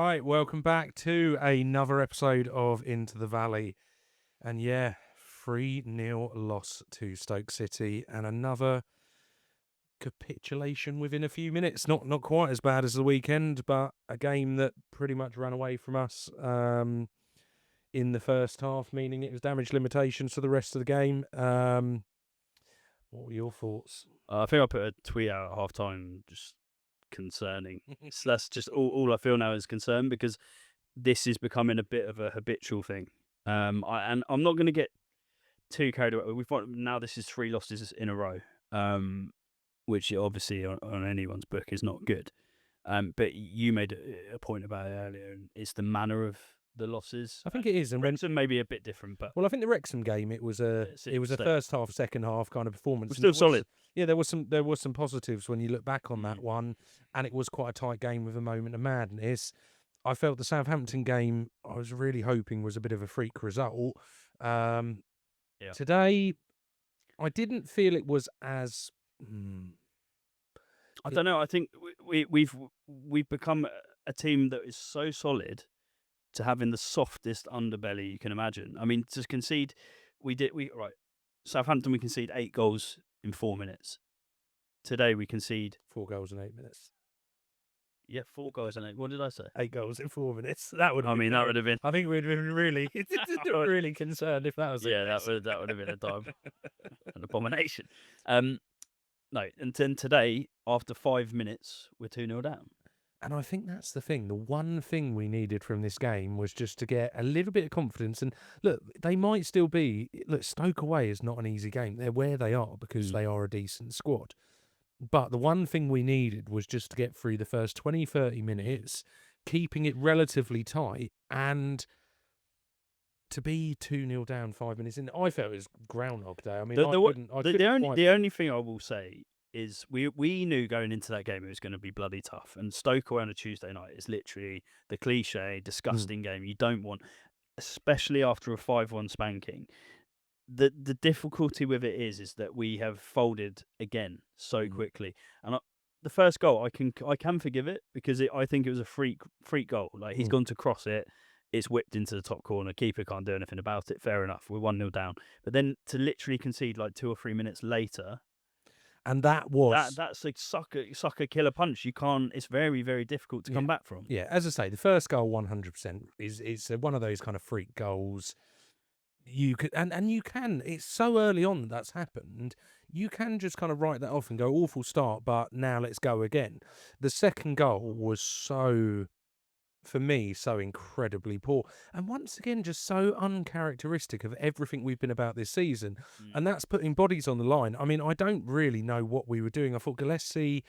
Right, welcome back to another episode of Into the Valley. And yeah, 3-0 loss to Stoke City and another capitulation within a few minutes. Not quite as bad as the weekend, but a game that pretty much ran away from us in the first half, meaning it was damage limitations for the rest of the game. What were your thoughts? I think I put a tweet out at half time just concerning. So that's just all I feel now is concern, because this is becoming a bit of a habitual thing. And I'm not going to get too carried away. Now this is 3 losses in a row, which obviously on anyone's book is not good. But you made a point about it earlier, and it's the manner of the losses. I think it is, and Wrexham may be a bit different, but well, I think the Wrexham game it was a first half, second half kind of performance. We're still solid. Yeah, there was some positives when you look back on that one, and it was quite a tight game with a moment of madness. I felt the Southampton game, I was really hoping was a bit of a freak result. Today, I didn't feel it was as. I don't know. I think we've become a team that is so solid to having the softest underbelly you can imagine. I mean, to concede, Southampton we concede 8 goals in 4 minutes. Today we concede 4 goals in 8 minutes. Yeah, 4 goals in 8. What did I say? 8 goals in 4 minutes. That would. That would have been. I think we'd been really, really concerned if that was. Yeah, that would have been an abomination. No, and then today, after 5 minutes, we're 2-0 down. And I think that's the thing. The one thing we needed from this game was just to get a little bit of confidence. And look, they might still be. Look, Stoke away is not an easy game. They're where they are because they are a decent squad. But the one thing we needed was just to get through the first 20, 30 minutes, keeping it relatively tight, and to be 2-0 down 5 minutes in. I felt it was Groundhog Day. I mean, the only thing I will say is we knew going into that game it was going to be bloody tough. And Stoke away on a Tuesday night is literally the cliche, disgusting game you don't want, especially after a 5-1 spanking. The difficulty with it is that we have folded again so quickly. And the first goal, I can forgive it because I think it was a freak goal. Like he's gone to cross it. It's whipped into the top corner. Keeper can't do anything about it. Fair enough. We're 1-0 down. But then to literally concede like 2 or 3 minutes later, and that's a sucker killer punch. You can't. It's very, very difficult to come back from. Yeah, as I say, the first goal 100% is one of those kind of freak goals. You could and you can. It's so early on that's happened. You can just kind of write that off and go awful start, but now let's go again. The second goal was so incredibly poor. And once again, just so uncharacteristic of everything we've been about this season. And that's putting bodies on the line. I mean, I don't really know what we were doing. I thought Gillespie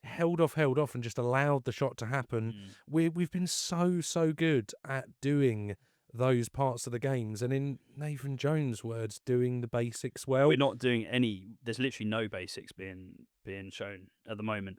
held off and just allowed the shot to happen. We've been so good at doing those parts of the games. And in Nathan Jones' words, doing the basics well. We're not doing any. There's literally no basics being shown at the moment.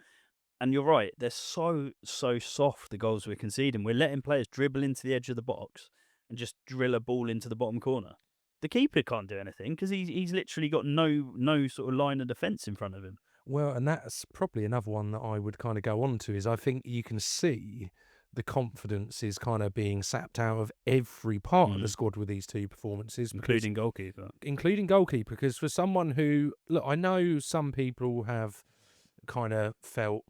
And you're right, they're so soft, the goals we're conceding. We're letting players dribble into the edge of the box and just drill a ball into the bottom corner. The keeper can't do anything because he's literally got no sort of line of defence in front of him. Well, and that's probably another one that I would kind of go on to is I think you can see the confidence is kind of being sapped out of every part of the squad with these 2 performances. Including goalkeeper, because for someone who, look, I know some people have kind of felt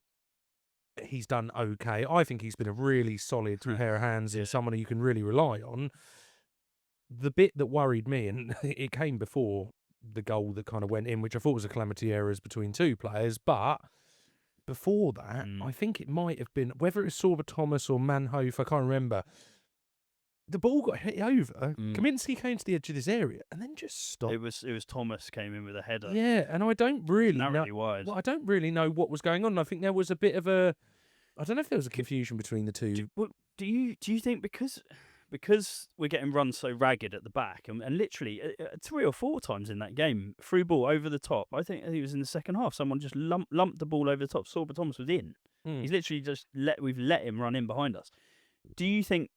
he's done okay. I think he's been a really solid pair of hands and someone who you can really rely on. The bit that worried me, and it came before the goal that kind of went in, which I thought was a calamity errors between 2 players, but before that, I think it might have been, whether it was Sorba Thomas or Manhoef, I can't remember. The ball got hit over. Kaminsky came to the edge of this area and then just stopped. It was Thomas came in with a header. Yeah, and I don't really know. Wide. Well, I don't really know what was going on. I think there was a bit of a. I don't know if there was a confusion between the 2. Do you think because we're getting run so ragged at the back and literally 3 or 4 times in that game, through ball over the top. I think it was in the second half. Someone just lumped the ball over the top. Sorba Thomas was in. He's literally we've let him run in behind us. Do you think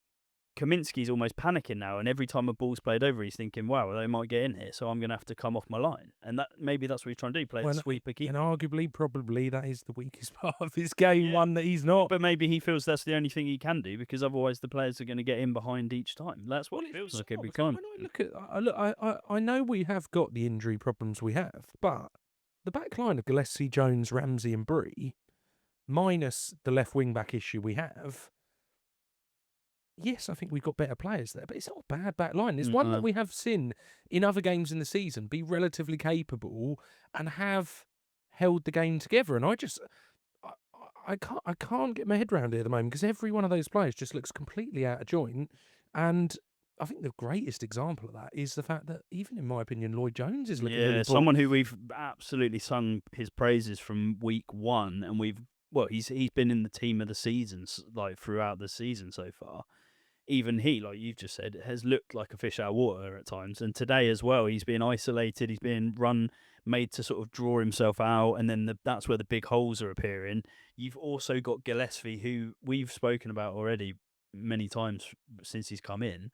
Kaminsky's almost panicking now, and every time a ball's played over, he's thinking, "Wow, they might get in here, so I'm going to have to come off my line." And maybe that's what he's trying to do: play a sweeper keeper. And arguably, probably that is the weakest part of his game. One that he's not. But maybe he feels that's the only thing he can do, because otherwise the players are going to get in behind each time. That's what it feels like every time. When I look at, I know we have got the injury problems we have, but the back line of Gillespie, Jones, Ramsey, and Bree, minus the left wing back issue we have. Yes, I think we've got better players there, but it's not a bad back line. It's one that we have seen in other games in the season be relatively capable and have held the game together. And I can't get my head around it at the moment, because every one of those players just looks completely out of joint. And I think the greatest example of that is the fact that, even in my opinion, Lloyd Jones is looking really poor. Someone who we've absolutely sung his praises from week one, and he's been in the team of the season, like throughout the season so far. Even he, like you've just said, has looked like a fish out of water at times. And today as well, he's been isolated. He's been made to sort of draw himself out, and then that's where the big holes are appearing. You've also got Gillespie, who we've spoken about already many times since he's come in.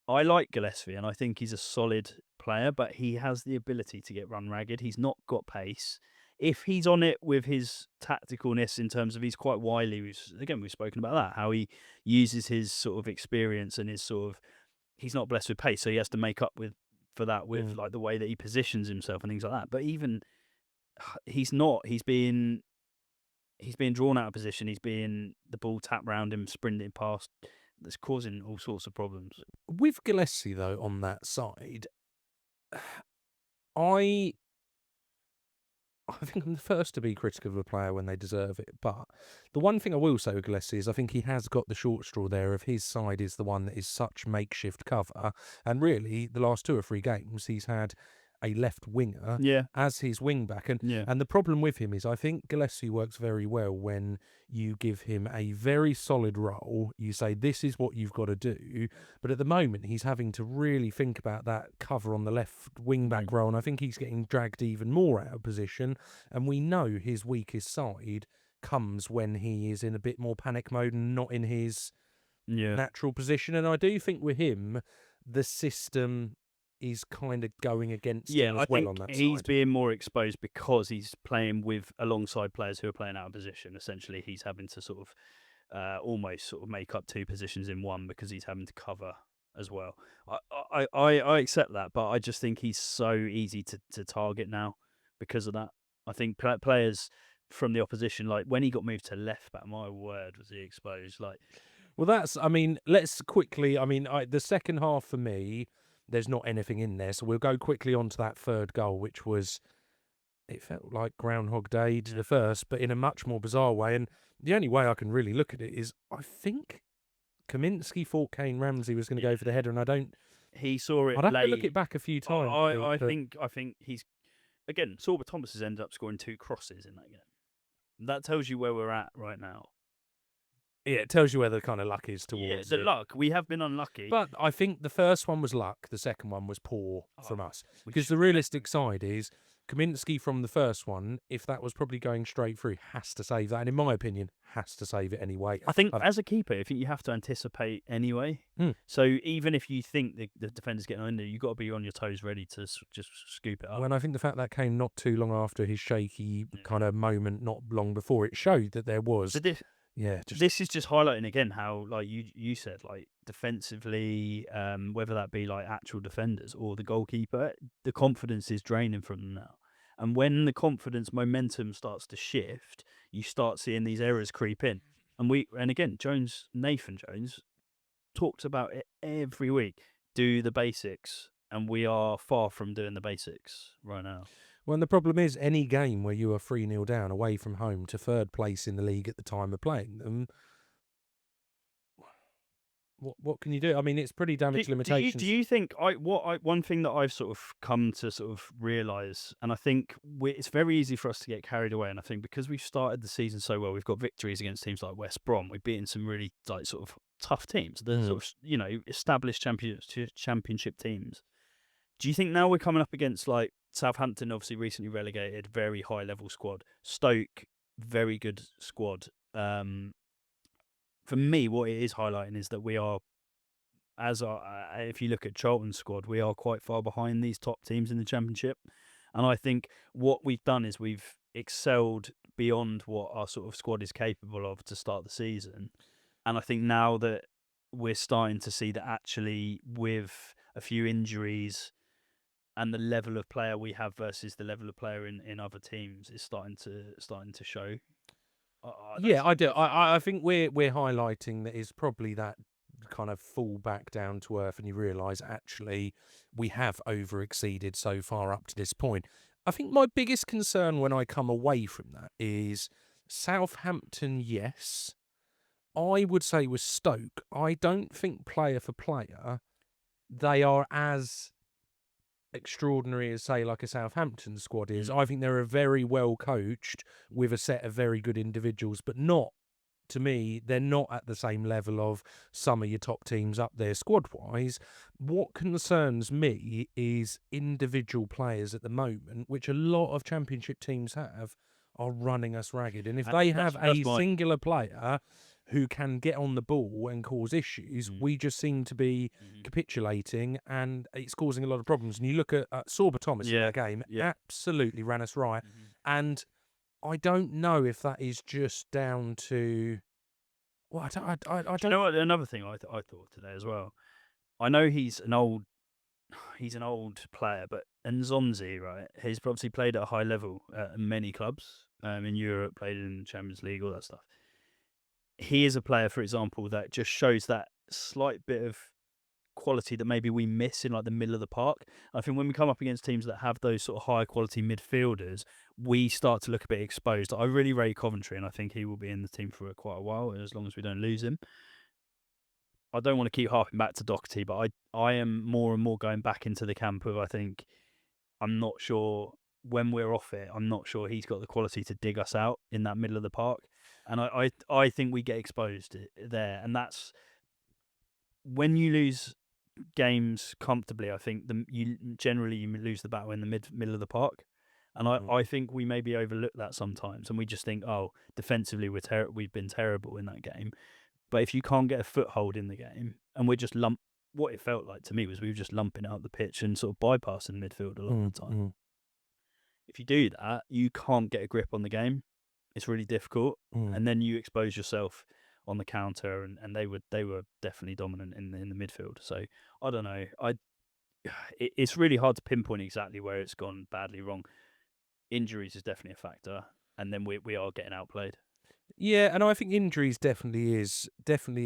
I like Gillespie, and I think he's a solid player, but he has the ability to get run ragged. He's not got pace. If he's on it with his tacticalness, in terms of he's quite wily, we've spoken about that, how he uses his sort of experience and his sort of, he's not blessed with pace, so he has to make up for that with like the way that he positions himself and things like that. But even he's not. He's being drawn out of position. He's being the ball tapped round him, sprinting past. That's causing all sorts of problems. With Gillespie, though, on that side, I think I'm the first to be critical of a player when they deserve it. But the one thing I will say with Gillespie is I think he has got the short straw there of his side is the one that is such makeshift cover. And really, the last 2 or 3 games, he's had a left winger as his wing back. And the problem with him is I think Gillespie works very well when you give him a very solid role. You say, this is what you've got to do. But at the moment, he's having to really think about that cover on the left wing back role. And I think he's getting dragged even more out of position. And we know his weakest side comes when he is in a bit more panic mode and not in his natural position. And I do think with him, the system is kind of going against him as well on that side. He's being more exposed because he's playing alongside players who are playing out of position. Essentially, he's having to sort of almost sort of make up 2 positions in one, because he's having to cover as well. I accept that, but I just think he's so easy to target now because of that. I think players from the opposition, like when he got moved to left back, my word, was he exposed. Like, well, let's quickly, the second half for me, there's not anything in there. So we'll go quickly on to that third goal, which was, it felt like Groundhog Day to the first, but in a much more bizarre way. And the only way I can really look at it is I think Kaminsky thought Kane Ramsey was going to go for the header, and I don't. He saw it I'd have late. to look it back a few times. I think he's, again, Sorba Thomas has ended up scoring 2 crosses in that game. That tells you where we're at right now. Yeah, it tells you where the kind of luck is towards the luck. We have been unlucky. But I think the first one was luck. The second one was poor from us. Because the realistic side is Kaminsky from the first one, if that was probably going straight through, has to save that. And in my opinion, has to save it anyway. I think as a keeper, I think you have to anticipate anyway. So even if you think the defender's getting in there, you've got to be on your toes ready to just scoop it up. And I think the fact that came not too long after his shaky kind of moment, not long before, it showed that there was... this is just highlighting again how, like you said, like defensively, whether that be like actual defenders or the goalkeeper, the confidence is draining from them now. And when the confidence momentum starts to shift, you start seeing these errors creep in. And again, Nathan Jones talks about it every week. Do the basics, and we are far from doing the basics right now. Well, and the problem is, any game where you are 3-0 down away from home to 3rd place in the league at the time of playing them, what can you do? I mean, it's pretty damage limitations. Do you think one thing that I've sort of come to sort of realise, and I think it's very easy for us to get carried away, and I think because we've started the season so well, we've got victories against teams like West Brom, we've beaten some really like sort of tough teams, the sort of established championship teams. Do you think now we're coming up against like Southampton, obviously recently relegated, very high level squad. Stoke, very good squad. For me, what it is highlighting is that we are if you look at Charlton's squad, we are quite far behind these top teams in the Championship. And I think what we've done is we've excelled beyond what our sort of squad is capable of to start the season. And I think now that we're starting to see that actually with a few injuries and the level of player we have versus the level of player in other teams is starting to show. Yeah, I do. I think we're highlighting that is probably that kind of fall back down to earth, and you realise actually we have over exceeded so far up to this point. I think my biggest concern when I come away from that is Southampton. Yes, I would say with Stoke, I don't think player for player they are as extraordinary as, say, like a Southampton squad is. I think they're a very well coached with a set of very good individuals, but not, to me, they're not at the same level of some of your top teams up there squad-wise. What concerns me is individual players at the moment, which a lot of Championship teams have, are running us ragged. And if they have a singular player who can get on the ball and cause issues, we just seem to be capitulating, and it's causing a lot of problems. And you look at Sorba Thomas in that game, absolutely ran us right. And I don't know if that is just down to... Well, I don't... You know what? Another thing I thought today as well. I know he's an old player, but Nzonzi, right? He's obviously played at a high level at many clubs in Europe, played in Champions League, all that stuff. He is a player, for example, that just shows that slight bit of quality that maybe we miss in like the middle of the park. I think when we come up against teams that have those sort of high quality midfielders, we start to look a bit exposed. I really rate Coventry, and I think he will be in the team for quite a while, as long as we don't lose him. I don't want to keep harping back to Doherty, but I am more and more going back into the camp of, I think, I'm not sure when we're off it, I'm not sure he's got the quality to dig us out in that middle of the park. And I think we get exposed there. And that's when you lose games comfortably, I think you lose the battle in the middle of the park. And I think we maybe overlook that sometimes. And we just think, oh, defensively, we've been terrible in that game. But if you can't get a foothold in the game, and we're just what it felt like to me was we were just lumping out the pitch and sort of bypassing midfield a lot of the time. If you do that, you can't get a grip on the game. It's really difficult, and then you expose yourself on the counter, and they were definitely dominant in the midfield. So I don't know. It's really hard to pinpoint exactly where it's gone badly wrong. Injuries is definitely a factor, and then we are getting outplayed. Yeah, and I think injuries definitely is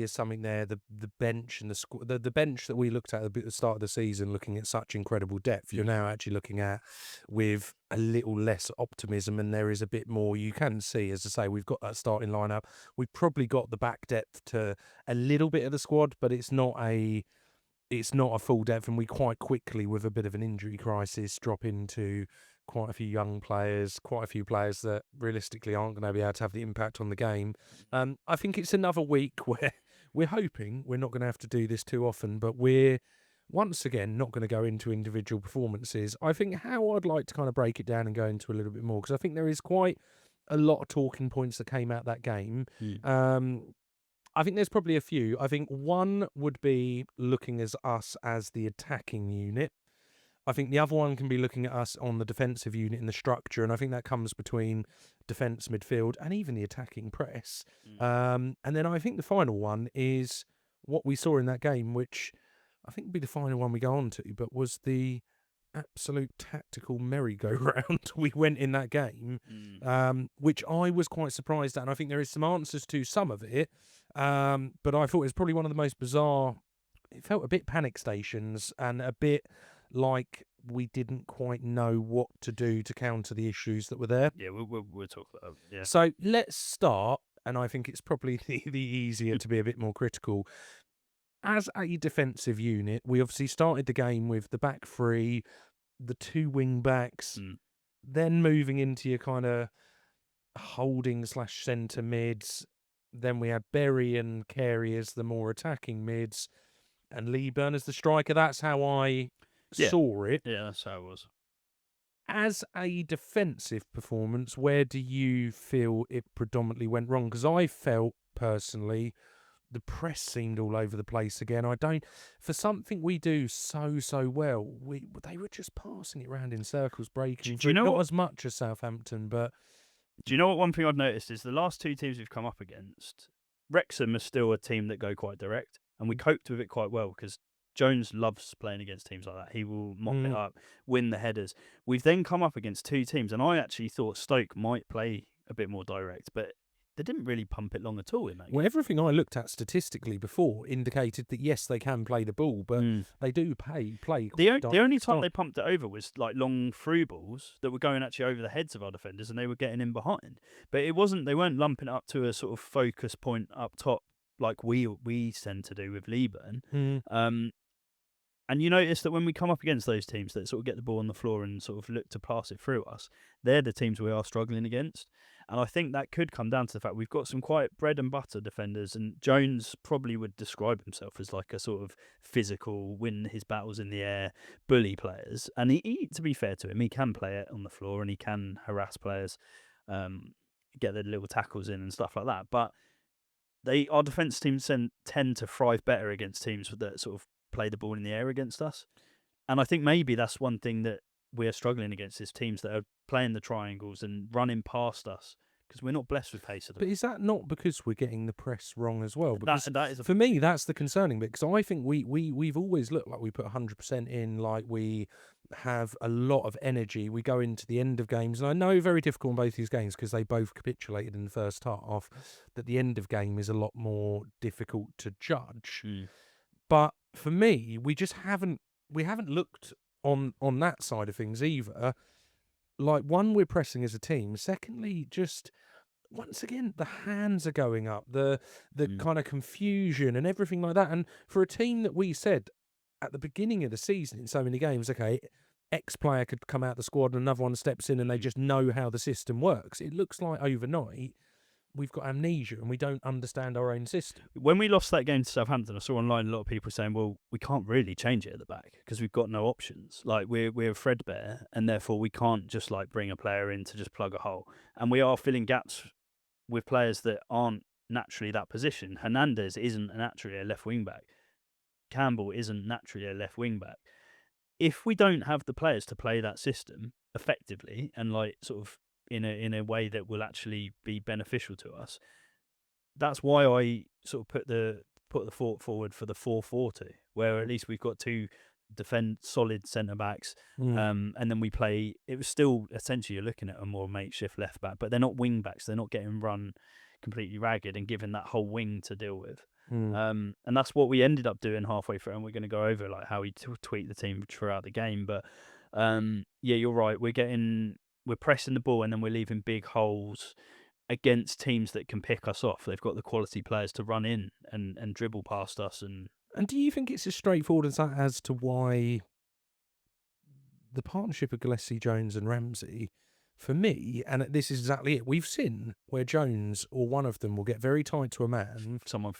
something there. The bench and the bench that we looked at the start of the season, looking at such incredible depth, you're now actually looking at with a little less optimism, and there is a bit more. You can see, as I say, we've got that starting lineup. We've probably got the back depth to a little bit of the squad, but it's not a full depth, and we quite quickly, with a bit of an injury crisis, drop into quite a few young players, quite a few players that realistically aren't going to be able to have the impact on the game. I think it's another week where we're hoping we're not going to have to do this too often, but we're once again not going to go into individual performances. I think how I'd like to kind of break it down and go into a little bit more, because I think there is quite a lot of talking points that came out that game. I think there's probably a few. I think one would be looking as us as the attacking unit. I think the other one can be looking at us on the defensive unit in the structure, and I think that comes between defence, midfield, and even the attacking press. And then I think the final one is what we saw in that game, which I think would be the final one we go on to, but was the absolute tactical merry-go-round we went in that game, which I was quite surprised at, and I think there is some answers to some of it, but I thought it was probably one of the most bizarre. It felt a bit panic stations and a bit like we didn't quite know what to do to counter the issues that were there. Yeah, we'll talk about it. Yeah. So let's start, and I think it's probably the easier to be a bit more critical. As a defensive unit, we obviously started the game with the back three, the two wing backs, then moving into your kind of holding / centre mids. Then we had Berry and Carey as the more attacking mids, and Leeburn as the striker. That's how I saw it. Yeah, that's how it was. As a defensive performance, where do you feel it predominantly went wrong? Because I felt personally the press seemed all over the place again. For something we do so well, they were just passing it around in circles, breaking Do you through. know Not what- as much as Southampton, but Do you know what one thing I've noticed is the last two teams we've come up against, Wrexham is still a team that go quite direct, and we coped with it quite well because Jones loves playing against teams like that. He will mop it up, win the headers. We've then come up against two teams, and I actually thought Stoke might play a bit more direct, but they didn't really pump it long at all in that game. well, everything I looked at statistically before indicated that yes, they can play the ball, but they do play. The only time they pumped it over was like long through balls that were going actually over the heads of our defenders, and they were getting in behind. But it wasn't. They weren't lumping it up to a sort of focus point up top like we tend to do with Leeburn. And you notice that when we come up against those teams that sort of get the ball on the floor and sort of look to pass it through us, they're the teams we are struggling against. And I think that could come down to the fact we've got some quite bread and butter defenders, and Jones probably would describe himself as like a sort of physical, win his battles in the air, bully players. And he to be fair to him, he can play it on the floor and he can harass players, get the little tackles in and stuff like that. But our defence teams tend to thrive better against teams that sort of play the ball in the air against us. And I think maybe that's one thing that we're struggling against is teams that are playing the triangles and running past us because we're not blessed with pace. But is that not because we're getting the press wrong as well? Because that is for me, that's the concerning bit, because I think we've always looked like we put 100% in, like we have a lot of energy. We go into the end of games, and I know very difficult in both these games because they both capitulated in the first half, that the end of game is a lot more difficult to judge. But for me, we haven't looked on that side of things either. Like, one, we're pressing as a team. Secondly, just once again, the hands are going up, the kind of confusion and everything like that. And for a team that we said at the beginning of the season in so many games, okay, X player could come out the squad and another one steps in and they just know how the system works. It looks like overnight we've got amnesia and we don't understand our own system. When we lost that game to Southampton, I saw online a lot of people saying, well, we can't really change it at the back because we've got no options. Like, we're threadbare, and therefore we can't just like bring a player in to just plug a hole. And we are filling gaps with players that aren't naturally that position. Hernandez isn't naturally a left wing back. Campbell isn't naturally a left wing back. If we don't have the players to play that system effectively and like sort of in a way that will actually be beneficial to us, that's why I sort of put the thought forward for the 4-4-2, where at least we've got two solid centre backs, and then we play. It was still essentially you're looking at a more makeshift left back, but they're not wing backs. They're not getting run completely ragged and given that whole wing to deal with. And that's what we ended up doing halfway through, and we're going to go over like how we tweak the team throughout the game. But yeah, you're right. We're pressing the ball and then we're leaving big holes against teams that can pick us off. They've got the quality players to run in and dribble past us. And do you think it's as straightforward as that as to why the partnership of Gillespie, Jones and Ramsey, for me, and this is exactly it, we've seen where Jones or one of them will get very tight to a man. Someone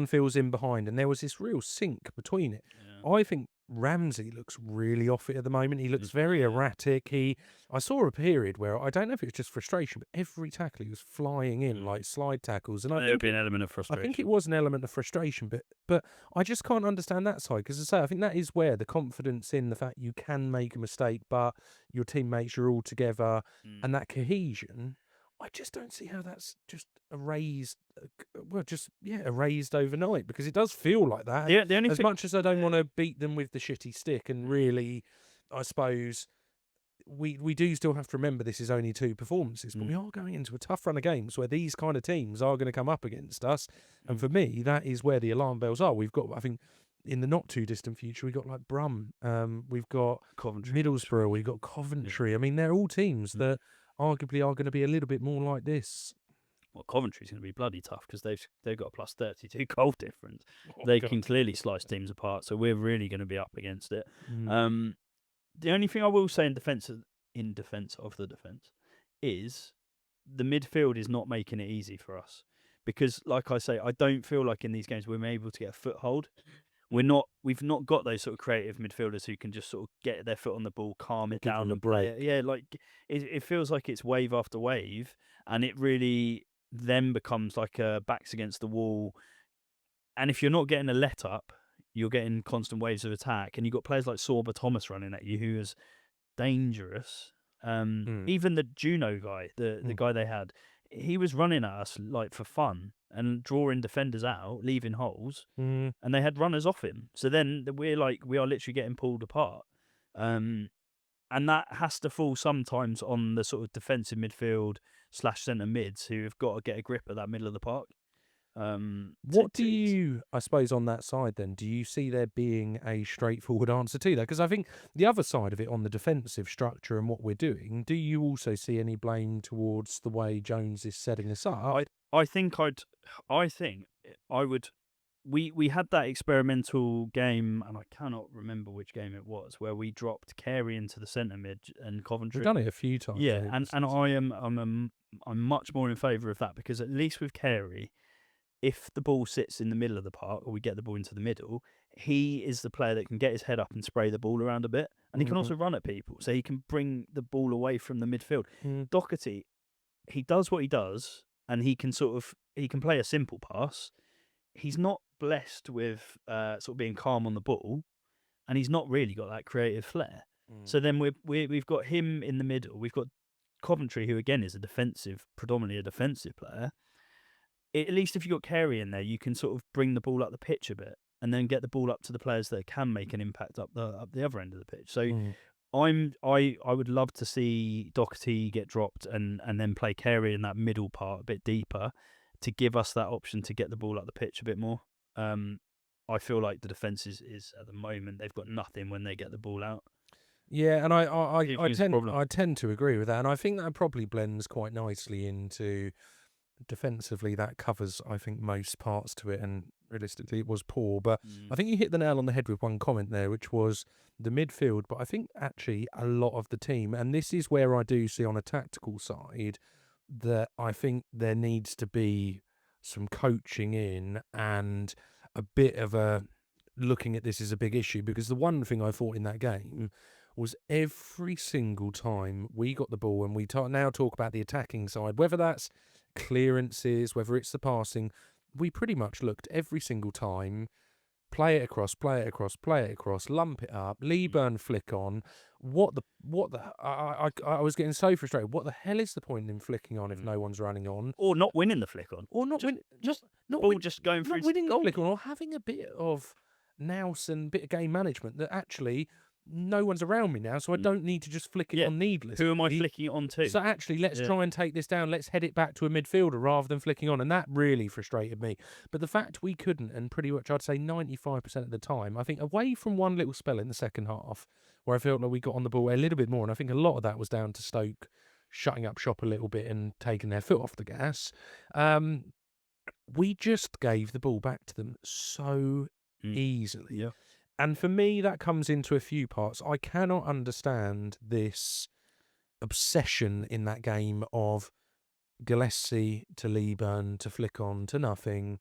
feels in behind, and there was this real sync between it. Yeah. I think Ramsey looks really off it at the moment. He looks very erratic. I saw a period where I don't know if it was just frustration, but every tackle he was flying in like slide tackles, and it would be an element of frustration. I think it was an element of frustration, but I just can't understand that side because, as I say, I think that is where the confidence in the fact you can make a mistake, but your teammates are all together, and that cohesion. I just don't see how that's just erased. Erased overnight, because it does feel like that. The only much as I don't want to beat them with the shitty stick, and really, I suppose we do still have to remember this is only two performances, but we are going into a tough run of games where these kind of teams are going to come up against us, and for me, that is where the alarm bells are. We've got, I think, in the not too distant future, we've got like Brum, we've got Coventry, Middlesbrough, we've got Coventry. I mean, they're all teams that arguably are going to be a little bit more like this. Well, Coventry's going to be bloody tough because they've got a plus 32 goal difference. They can clearly slice teams apart, so we're really going to be up against it. The only thing I will say in defence of the defence is the midfield is not making it easy for us because, like I say, I don't feel like in these games we're able to get a foothold. We've not got those sort of creative midfielders who can just sort of get their foot on the ball, calm it down, and play it. Yeah, like it feels like it's wave after wave, and it really then becomes like a backs against the wall. And if you're not getting a let up, you're getting constant waves of attack. And you've got players like Sorba Thomas running at you, who is dangerous. Even the Juno guy, the guy they had, he was running at us like for fun and drawing defenders out, leaving holes, and they had runners off him. So then we are literally getting pulled apart. And that has to fall sometimes on the sort of defensive midfield / centre mids who have got to get a grip at that middle of the park. What do you, I suppose, on that side then, do you see there being a straightforward answer to that? Because I think the other side of it on the defensive structure and what we're doing, do you also see any blame towards the way Jones is setting us up? I think I would. We had that experimental game, and I cannot remember which game it was, where we dropped Carey into the centre mid and Coventry. We've done it a few times. Yeah, and I'm much more in favour of that, because at least with Carey, if the ball sits in the middle of the park or we get the ball into the middle, he is the player that can get his head up and spray the ball around a bit, and he can also run at people, so he can bring the ball away from the midfield. Doherty, he does what he does, and he can play a simple pass. He's not blessed with sort of being calm on the ball, and he's not really got that creative flair. So then we've got him in the middle. We've got Coventry, who again is predominantly a defensive player. At least if you've got Carey in there, you can sort of bring the ball up the pitch a bit, and then get the ball up to the players that can make an impact up the other end of the pitch. So I would love to see Doherty get dropped and then play Carey in that middle part a bit deeper, to give us that option to get the ball up the pitch a bit more. I feel like the defence is at the moment, they've got nothing when they get the ball out. Yeah, and I tend to agree with that, and I think that probably blends quite nicely into defensively. That covers, I think, most parts to it, and realistically it was poor, but I think you hit the nail on the head with one comment there, which was the midfield, but I think actually a lot of the team, and this is where I do see on a tactical side that I think there needs to be some coaching in and a bit of a looking at this as a big issue, because the one thing I thought in that game was every single time we got the ball, and we now talk about the attacking side, whether that's clearances, whether it's the passing, we pretty much looked every single time, play it across, lump it up, Leeburn flick on. I was getting so frustrated. What the hell is the point in flicking on if no one's running on? Or not winning the flick on. Or not winning, just going through not winning the goal. on, or having a bit of nous and bit of game management that actually no one's around me now, so I don't need to just flick it on needlessly. Who am I flicking it on to? So actually, let's try and take this down. Let's head it back to a midfielder rather than flicking on. And that really frustrated me. But the fact we couldn't, and pretty much I'd say 95% of the time, I think away from one little spell in the second half where I felt like we got on the ball a little bit more, and I think a lot of that was down to Stoke shutting up shop a little bit and taking their foot off the gas. We just gave the ball back to them so easily. Yeah. And for me, that comes into a few parts. I cannot understand this obsession in that game of Gillespie to Leeburn to flick on to nothing.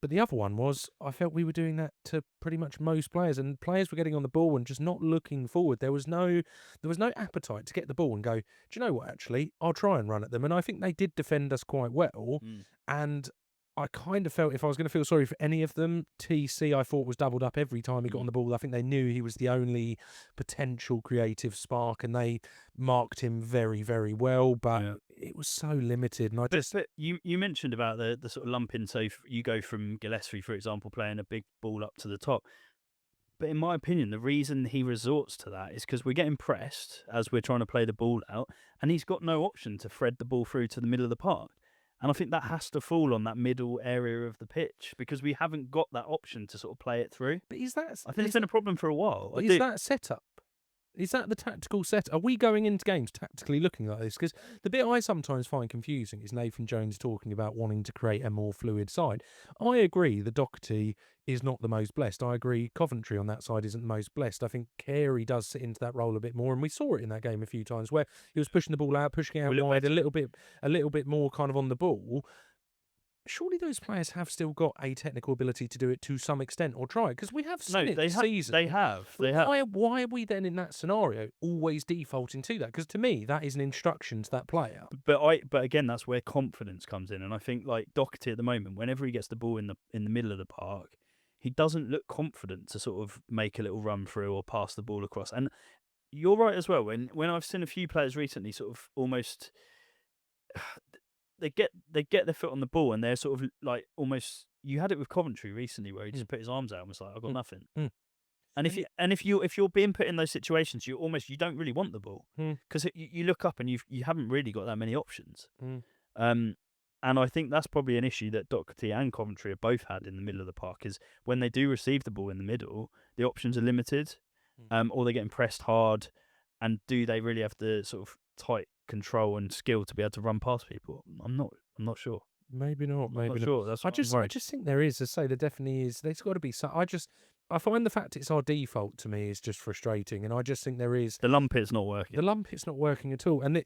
But the other one was, I felt we were doing that to pretty much most players, and players were getting on the ball and just not looking forward. There was no appetite to get the ball and go, do you know what, actually, I'll try and run at them. And I think they did defend us quite well. And I kind of felt if I was going to feel sorry for any of them, TC I thought was doubled up every time he got on the ball. I think they knew he was the only potential creative spark, and they marked him very, very well, but it was so limited. And but you mentioned about the sort of lumping, so you go from Gillespie, for example, playing a big ball up to the top. But in my opinion, the reason he resorts to that is because we're getting pressed as we're trying to play the ball out, and he's got no option to thread the ball through to the middle of the park. And I think that has to fall on that middle area of the pitch, because we haven't got that option to sort of play it through. But I think it's been a problem for a while. Is that setup? Is that the tactical set? Are we going into games tactically looking like this? Because the bit I sometimes find confusing is Nathan Jones talking about wanting to create a more fluid side. I agree the Doherty is not the most blessed. I agree Coventry on that side isn't the most blessed. I think Carey does sit into that role a bit more, and we saw it in that game a few times where he was pushing the ball out, pushing it out wide, a little bit more kind of on the ball. surely those players have still got a technical ability to do it to some extent or try, because we have seen No, it they this have. season. They have. But why are we then in that scenario always defaulting to that? Because to me, that is an instruction to that player. But again, that's where confidence comes in, and I think like Doherty at the moment, whenever he gets the ball in the middle of the park, he doesn't look confident to sort of make a little run through or pass the ball across. And you're right as well. When I've seen a few players recently, sort of almost they get their foot on the ball and they're sort of like almost. You had it with Coventry recently where he just put his arms out and was like, "I've got nothing." And if you're being put in those situations, you don't really want the ball because you look up and you haven't really got that many options. And I think that's probably an issue that Doherty and Coventry have both had in the middle of the park, is when they do receive the ball in the middle, the options are limited, or they're getting pressed hard, and do they really have the sort of tight control and skill to be able to run past people? I'm not sure. Maybe not. Maybe I'm not not. sure. That's I just think there is. As I say, there definitely is. There's got to be some. I find the fact it's our default to me is just frustrating, and I just think there is. The lumpet's not working. The lumpet's not working at all, and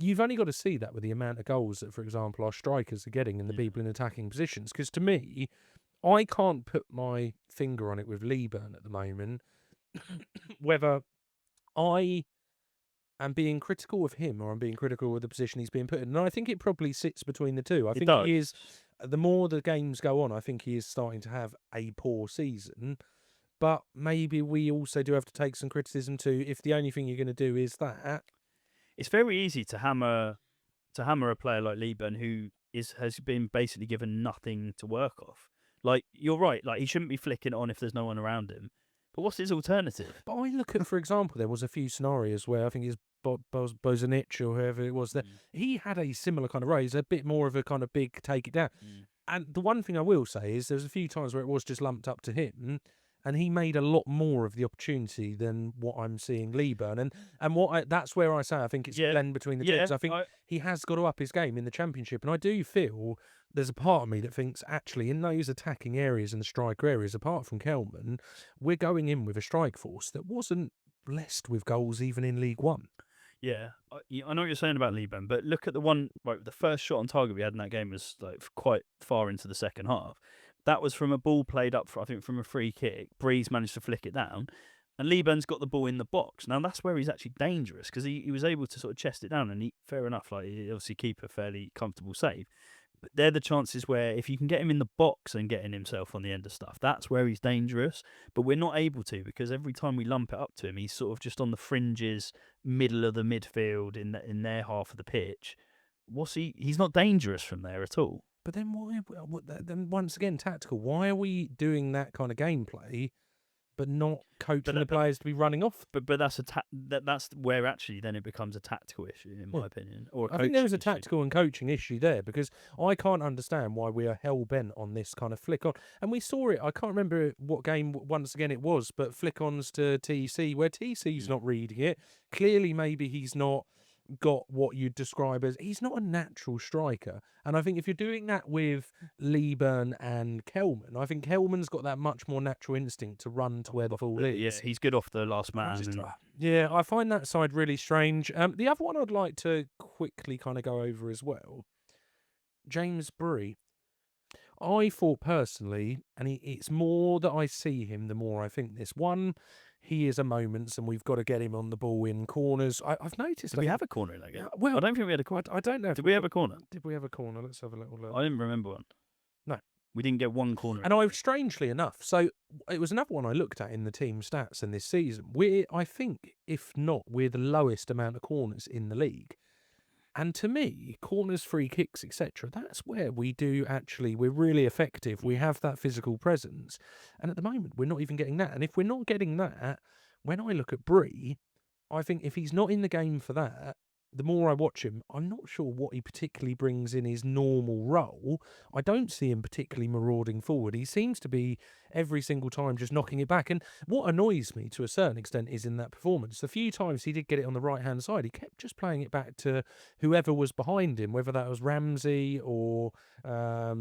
you've only got to see that with the amount of goals that, for example, our strikers are getting and the people in attacking positions. Because to me, I can't put my finger on it with Lieburn at the moment, whether I am being critical of him or I'm being critical of the position he's being put in. And I think it probably sits between the two. I think he is. The more the games go on, I think he is starting to have a poor season. But maybe we also do have to take some criticism too. If the only thing you're going to do is that, it's very easy to hammer a player like Lieburn who has been basically given nothing to work off. Like, you're right. Like, he shouldn't be flicking it on if there's no one around him. But what's his alternative? But I look at, for example, there was a few scenarios where I think it's Bozanic or whoever it was that he had a similar kind of raise, a bit more of a kind of big take it down. And the one thing I will say is there's a few times where it was just lumped up to him, and he made a lot more of the opportunity than what I'm seeing Lieburn. And that's where I say I think it's a blend between the two. Because I think he has got to up his game in the Championship. And I do feel there's a part of me that thinks, actually, in those attacking areas and the striker areas, apart from Kelman, we're going in with a strike force that wasn't blessed with goals even in League One. Yeah, I know what you're saying about Lieburn, but look at the one, right, the first shot on target we had in that game was like quite far into the second half. That was from a ball played up, I think, from a free kick. Breeze managed to flick it down, and Lieburn's got the ball in the box. Now, that's where he's actually dangerous, because he was able to sort of chest it down, and fair enough, like, he obviously keep a fairly comfortable save. But they're the chances where if you can get him in the box and getting himself on the end of stuff, that's where he's dangerous. But we're not able to, because every time we lump it up to him, he's sort of just on the fringes, middle of the midfield, in their half of the pitch. He's not dangerous from there at all. But then then once again, tactical. Why are we doing that kind of gameplay, but not coaching the players to be running off? But that's that's where actually then it becomes a tactical issue, in my opinion. Or I think there is a tactical and coaching issue there, because I can't understand why we are hell bent on this kind of flick on. And we saw it. I can't remember what game once again it was, but flick ons to TC where TC's not reading it. Clearly, maybe he's not got what you'd describe as, he's not a natural striker. And I think if you're doing that with Lieburn and Kelman, I think Kelman's got that much more natural instinct to run to where the ball is. Yeah, he's good off the last man. Yeah, I find that side really strange. The other one I'd like to quickly kind of go over as well, James Bree. I thought personally, and it's more that I see him, the more I think this. One, he is a moments, and we've got to get him on the ball in corners. I've noticed. Did we have a corner in that game? Well, I don't think we had a corner. I don't know. Did we have a corner? Did we have a corner? Let's have a little look. I didn't remember one. No. We didn't get one corner. And strangely enough, so it was another one I looked at in the team stats in this season. I think, if not, we're the lowest amount of corners in the league. And to me, corners, free kicks, etc., that's where we're really effective. We have that physical presence. And at the moment, we're not even getting that. And if we're not getting that, when I look at Bree, I think if he's not in the game for that, the more I watch him, I'm not sure what he particularly brings in his normal role. I don't see him particularly marauding forward. He seems to be every single time just knocking it back. And what annoys me to a certain extent is in that performance, the few times he did get it on the right-hand side, he kept just playing it back to whoever was behind him, whether that was Ramsey or I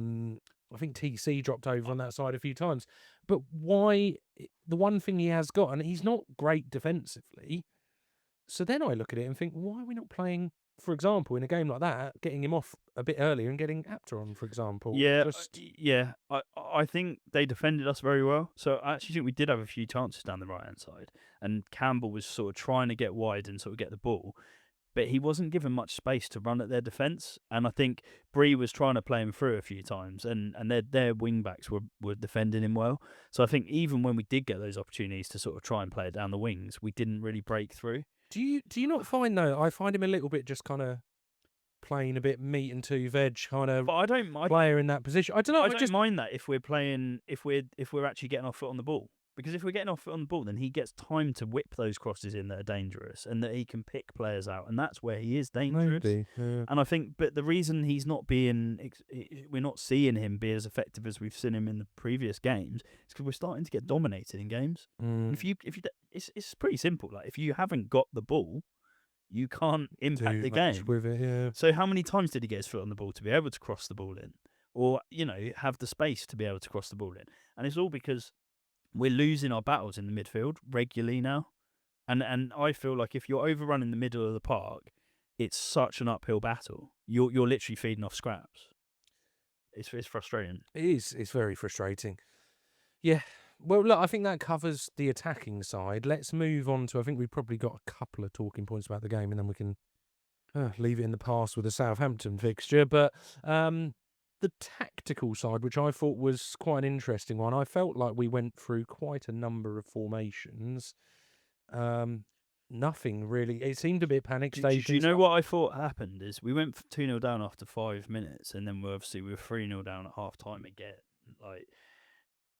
think TC dropped over on that side a few times. But why? The one thing he has got, and he's not great defensively. So then I look at it and think, why are we not playing for example, in a game like that, getting him off a bit earlier and getting Apter on, for example. Yeah, Just yeah. I think they defended us very well. So I actually think we did have a few chances down the right hand side, and Campbell was sort of trying to get wide and sort of get the ball, but he wasn't given much space to run at their defence. And I think Bree was trying to play him through a few times, and their wing backs were defending him well. So I think even when we did get those opportunities to sort of try and play it down the wings, we didn't really break through. do you not find though? I find him a little bit just kind of playing a bit meat and two veg kind of But I don't mind. player in that position. I don't know. I don't mind that if we're playing, if we're actually getting our foot on the ball. Because if we're getting our foot on the ball, then he gets time to whip those crosses in that are dangerous, and that he can pick players out, and that's where he is dangerous. Maybe, yeah. And I think, but the reason he's not being, we're not seeing him be as effective as we've seen him in the previous games, is because we're starting to get dominated in games. And if you, it's pretty simple. Like if you haven't got the ball, you can't impact the game with it, yeah. So how many times did he get his foot on the ball to be able to cross the ball in, or have the space to be able to cross the ball in? And it's all because we're losing our battles in the midfield regularly now, and I feel like if you're overrunning the middle of the park, it's such an uphill battle. You're literally feeding off scraps. It's frustrating. It is. It's very frustrating. Yeah. Well, look, I think that covers the attacking side. Let's move on to. I think we've probably got a couple of talking points about the game, and then we can leave it in the past with the Southampton fixture. But the tactical side, which I thought was quite an interesting one, I felt like we went through quite a number of formations. Nothing really. It seemed a bit panic stations. Do you know what I thought happened? Is we went 2-0 down after 5 minutes, and then we were 3-0 down at half time again. Like,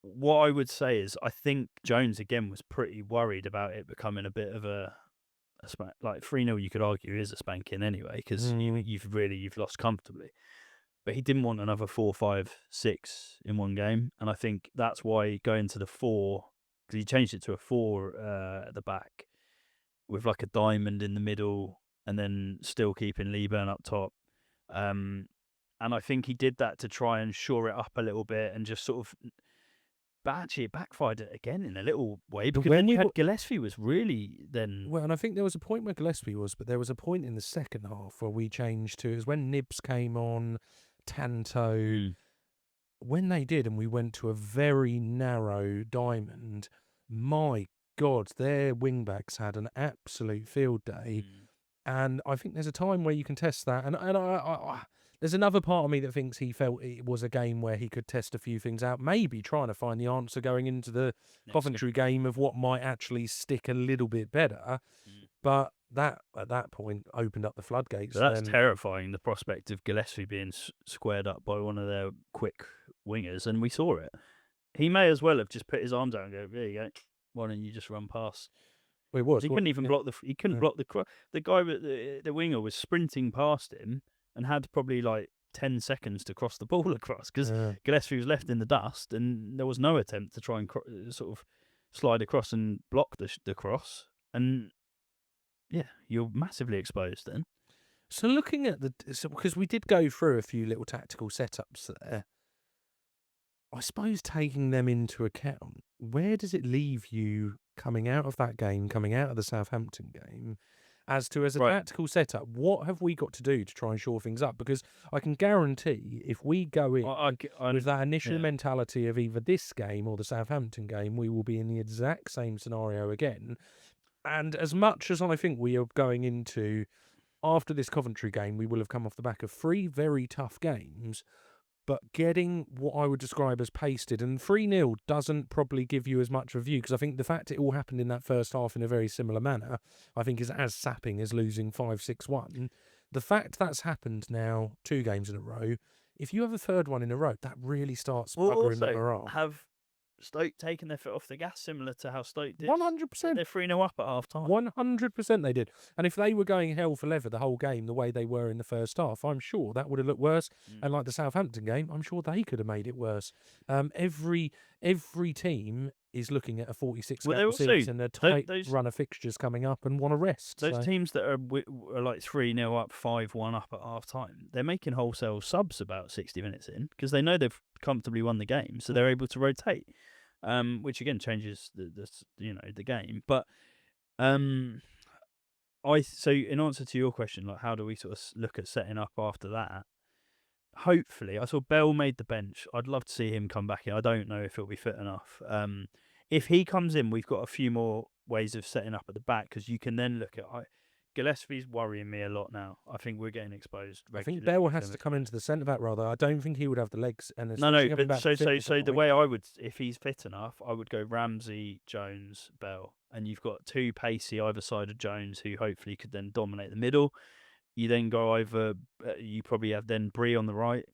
what I would say is, I think Jones again was pretty worried about it becoming a bit of a like 3-0. You could argue is a spanking anyway, because you've lost comfortably. But he didn't want another 4, 5, 6 in one game, and I think that's why going to the 4, because he changed it to a 4 at the back with like a diamond in the middle, and then still keeping Leeburn up top. And I think he did that to try and shore it up a little bit, and just sort of. But actually, it backfired again in a little way, because when we had Gillespie was really then. Well, and I think there was a point where Gillespie was, but there was a point in the second half where we changed to. It was when Nibs came on, Tanto. When they did, and we went to a very narrow diamond. My God, their wing backs had an absolute field day, and I think there's a time where you can test that. And I there's another part of me that thinks he felt it was a game where he could test a few things out, maybe trying to find the answer going into the Coventry game of what might actually stick a little bit better. But that, at that point, opened up the floodgates. So that's terrifying, the prospect of Gillespie being squared up by one of their quick wingers, and we saw it. He may as well have just put his arms out and go, there you go, why don't you just run past? Well, it was. He couldn't even block the. He couldn't block the guy with the winger was sprinting past him and had probably like 10 seconds to cross the ball across, because Gillespie was left in the dust, and there was no attempt to try and sort of slide across and block the cross. And yeah, you're massively exposed then. So looking at because we did go through a few little tactical setups there. I suppose taking them into account, where does it leave you coming out of that game, coming out of the Southampton game, as a tactical setup? What have we got to do to try and shore things up? Because I can guarantee if we go in with that initial mentality of either this game or the Southampton game, we will be in the exact same scenario again. And as much as I think we are going into, after this Coventry game, we will have come off the back of 3 very tough games, but getting what I would describe as pasted, and 3-0 doesn't probably give you as much review, because I think the fact it all happened in that first half in a very similar manner, I think is as sapping as losing 5-6-1. The fact that's happened now 2 games in a row, if you have a third one in a row, that really starts buggering the morale. Have Stoke taken their foot off the gas, similar to how Stoke did? 100%. They're 3-0 up at half time. 100% they did. And if they were going hell for leather the whole game the way they were in the first half, I'm sure that would have looked worse. And like the Southampton game, I'm sure they could have made it worse. Every team is looking at a 46-6 and a tight run of fixtures coming up and want to rest. Those teams that are like 3-0 up, 5-1 up at half time, they're making wholesale subs about 60 minutes in, because they know they've comfortably won the game, so they're able to rotate, which again changes the game. But So in answer to your question, like how do we sort of look at setting up after that? Hopefully, I saw Bell made the bench. I'd love to see him come back in. I don't know if he'll be fit enough. If he comes in, we've got a few more ways of setting up at the back because you can then look at. Gillespie's worrying me a lot now. I think we're getting exposed I think regularly. Bell has to come into the centre back rather. I don't think he would have the legs. And No, especially coming but back to fitness so at the point. way I would, if he's fit enough, I would go Ramsey, Jones, Bell, and you've got two pacey either side of Jones who hopefully could then dominate the middle. You then go over. You probably have then Bree on the right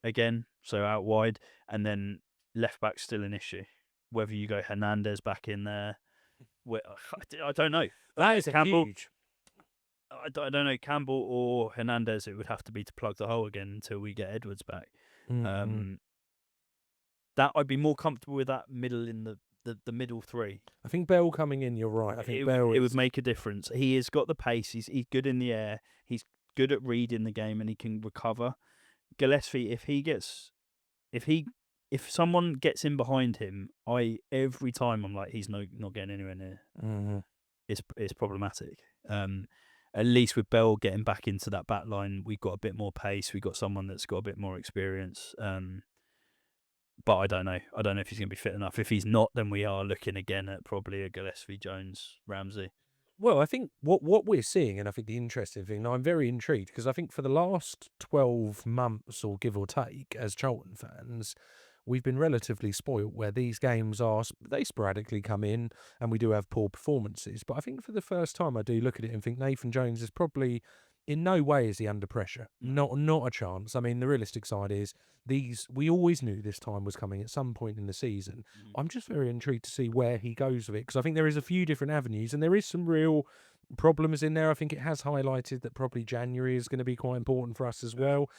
again, so out wide, and then left back still an issue. Whether you go Hernandez back in there, I don't know. That is Campbell, huge. I don't know, Campbell or Hernandez. It would have to be to plug the hole again until we get Edwards back. That I'd be more comfortable with that middle in the middle three. I think Bell coming in, you're right. I think Bell it would make a difference. He has got the pace. He's good in the air. He's good at reading the game and he can recover. Gillespie, if someone gets in behind him, every time I'm like, he's not getting anywhere near. It's problematic. At least with Bell getting back into that back line, we've got a bit more pace. We've got someone that's got a bit more experience. But I don't know. I don't know if he's going to be fit enough. If he's not, then we are looking again at probably a Gillespie, Jones, Ramsey. Well, I think what we're seeing, and I think the interesting thing, I'm very intrigued because I think for the last 12 months or give or take, as Charlton fans, we've been relatively spoilt where these games they sporadically come in and we do have poor performances. But I think for the first time, I do look at it and think Nathan Jones is probably, in no way is he under pressure. Not a chance. I mean, the realistic side is we always knew this time was coming at some point in the season. I'm just very intrigued to see where he goes with it because I think there is a few different avenues and there is some real problems in there. I think it has highlighted that probably January is going to be quite important for us as well.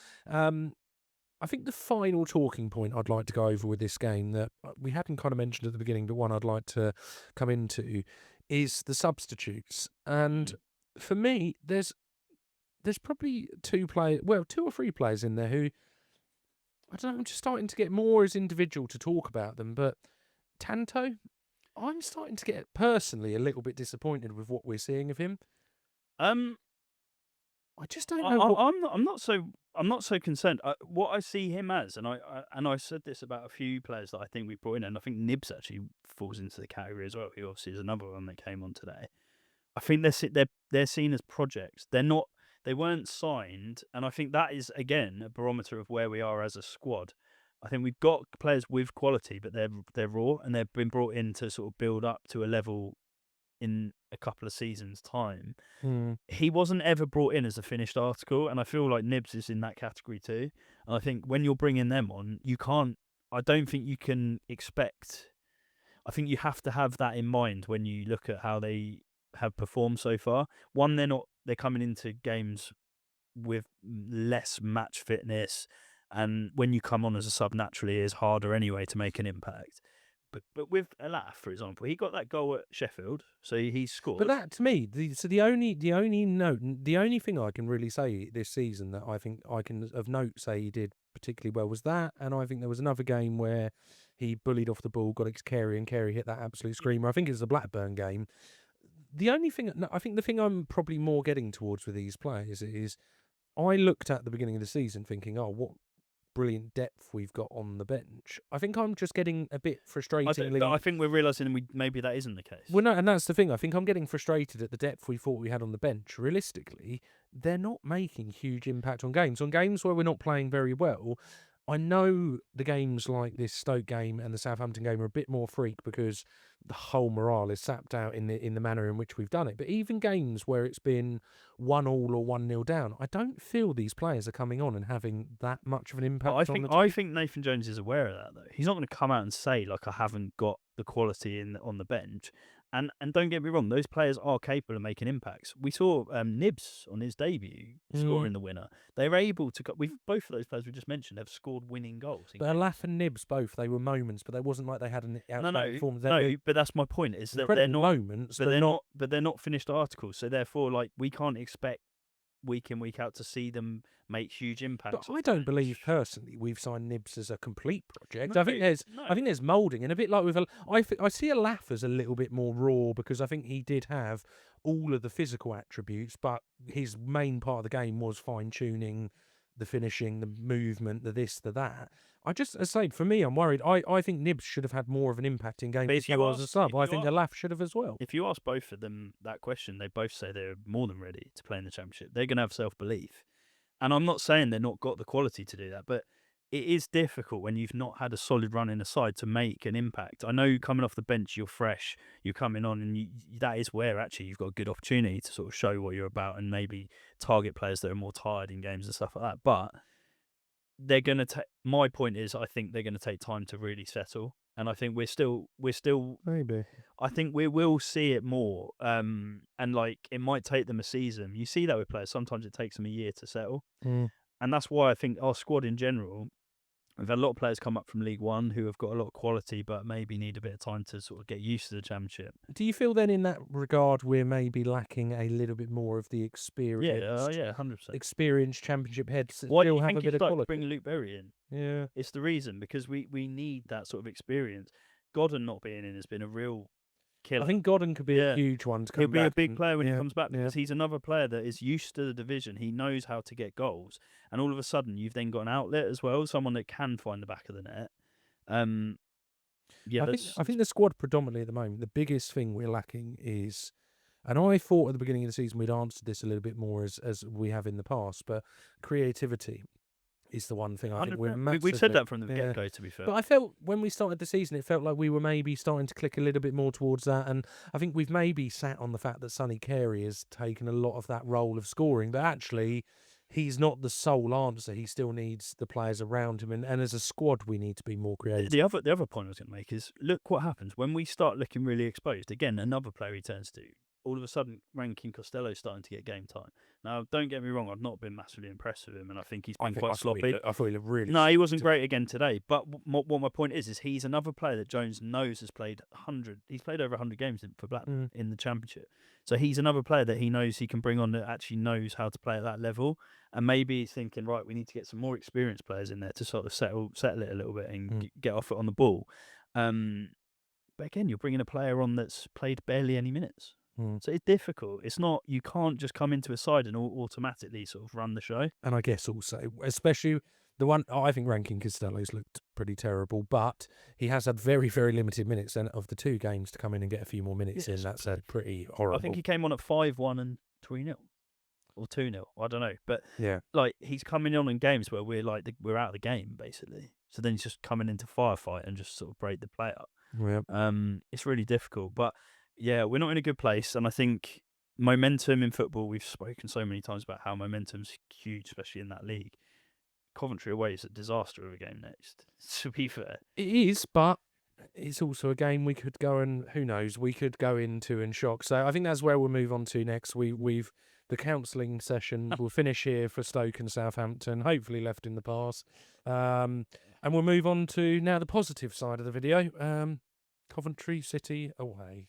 I think the final talking point I'd like to go over with this game that we hadn't kind of mentioned at the beginning, but one I'd like to come into is the substitutes. And for me, there's probably two or three players in there who, I don't know, I'm just starting to get more as individual to talk about them. But Tanto, I'm starting to get personally a little bit disappointed with what we're seeing of him. I just don't know. I'm not so concerned. What I see him as, and I said this about a few players that I think we brought in, and I think Nibs actually falls into the category as well. He obviously is another one that came on today. I think they're seen as projects. They weren't signed, and I think that is again a barometer of where we are as a squad. I think we've got players with quality, but they're raw, and they've been brought in to sort of build up to a level in a couple of seasons' time. He wasn't ever brought in as a finished article, and I feel like Nibs is in that category too. And I think when you're bringing them on, I don't think you can expect. I think you have to have that in mind when you look at how they have performed so far. One, they're coming into games with less match fitness, and when you come on as a sub naturally, it's harder anyway to make an impact. But with Alaf, for example, he got that goal at Sheffield, so he scored. But that, to me, the only thing I can really say this season that I think I can of note say he did particularly well was that, and I think there was another game where he bullied off the ball, got it to Carey, and Carey hit that absolute screamer. I think it was the Blackburn game. The only thing, I think the thing I'm probably more getting towards with these players is, I looked at the beginning of the season thinking, oh, what brilliant depth we've got on the bench. I think I'm just getting a bit frustratingly. I think we're realising maybe that isn't the case. Well, no, and that's the thing. I think I'm getting frustrated at the depth we thought we had on the bench. Realistically, they're not making huge impact on games. On games where we're not playing very well, I know the games like this Stoke game and the Southampton game are a bit more freak because the whole morale is sapped out in the manner in which we've done it. But even games where it's been 1-1 or 1-0 down, I don't feel these players are coming on and having that much of an impact. I think Nathan Jones is aware of that though. He's not going to come out and say like I haven't got the quality on the bench. And don't get me wrong, those players are capable of making impacts. We saw Nibs on his debut scoring the winner. They were able to. Both of those players we just mentioned have scored winning goals. But Alaf and Nibs both, they were moments, but they wasn't like they had an outstanding performance. No, but that's my point. Is that they're not moments, but they're not finished articles. So therefore, like we can't expect week in week out to see them make huge impacts. But I don't believe personally we've signed Nibs as a complete project. I think there's moulding, and a bit like with I see Alaf as a little bit more raw because I think he did have all of the physical attributes, but his main part of the game was fine-tuning the finishing, the movement, the this, the that. As I say, for me, I'm worried. I think Nibs should have had more of an impact in games But if he was a sub. I think Alaf should have as well. If you ask both of them that question, they both say they're more than ready to play in the Championship. They're going to have self-belief. And I'm not saying they're not got the quality to do that, but it is difficult when you've not had a solid run in the side to make an impact. I know coming off the bench, you're fresh, you're coming on, and that is where actually you've got a good opportunity to sort of show what you're about and maybe target players that are more tired in games and stuff like that. But they're going to take. My point is, I think they're going to take time to really settle, and I think we're still maybe. I think we will see it more, and like it might take them a season. You see that with players. Sometimes it takes them a year to settle, and that's why I think our squad in general. We've had a lot of players come up from League One who have got a lot of quality, but maybe need a bit of time to sort of get used to the Championship. Do you feel then, in that regard, we're maybe lacking a little bit more of the experience? Yeah, 100%. Experienced Championship heads that Why do still you have think a bit it's of like quality? bring Luke Berry in? Yeah, it's the reason because we need that sort of experience. Godden not being in has been a real killer. I think Godden could be a huge one to come He'll be back a big player when he comes back yeah. because he's another player that is used to the division. He knows how to get goals, and all of a sudden you've then got an outlet as well, someone that can find the back of the net. I think the squad predominantly at the moment, the biggest thing we're lacking is, and I thought at the beginning of the season we'd answered this a little bit more as we have in the past, but creativity is the one thing I think we're massively... We've said that from the get-go, to be fair. But I felt when we started the season, it felt like we were maybe starting to click a little bit more towards that, and I think we've maybe sat on the fact that Sonny Carey has taken a lot of that role of scoring, but actually he's not the sole answer. He still needs the players around him, and as a squad we need to be more creative. The other point I was going to make is, look what happens when we start looking really exposed. Again, another player he turns to. All of a sudden, Rankin Costello's starting to get game time. Now, don't get me wrong, I've not been massively impressed with him, and I think he's been quite sloppy. I thought he looked really... No, he wasn't great again today, but what my point is he's another player that Jones knows has played 100. He's played over 100 games for Blackburn in the Championship. So he's another player that he knows he can bring on that actually knows how to play at that level, and maybe he's thinking, right, we need to get some more experienced players in there to sort of settle it a little bit and get off it on the ball. But again, you're bringing a player on that's played barely any minutes. So it's difficult. It's not, you can't just come into a side and automatically sort of run the show. And I guess also, especially the one, I think Rankin Costello's looked pretty terrible, but he has had very, very limited minutes. And of the two games to come in and get a few more minutes in, that's pretty horrible. I think he came on at 5-1 and 3-0 or 2-0. I don't know. But like he's coming on in games where we're out of the game, basically. So then he's just coming into firefight and just sort of break the play up. Yeah. It's really difficult. But yeah, we're not in a good place, and I think momentum in football, we've spoken so many times about how momentum's huge, especially in that league. Coventry away is a disaster of a game next, to be fair. It is, but it's also a game we could go and, who knows, we could go into and shock. So I think that's where we'll move on to next. We've the counselling session will finish here for Stoke and Southampton, hopefully left in the past. And we'll move on to now the positive side of the video. Coventry City away.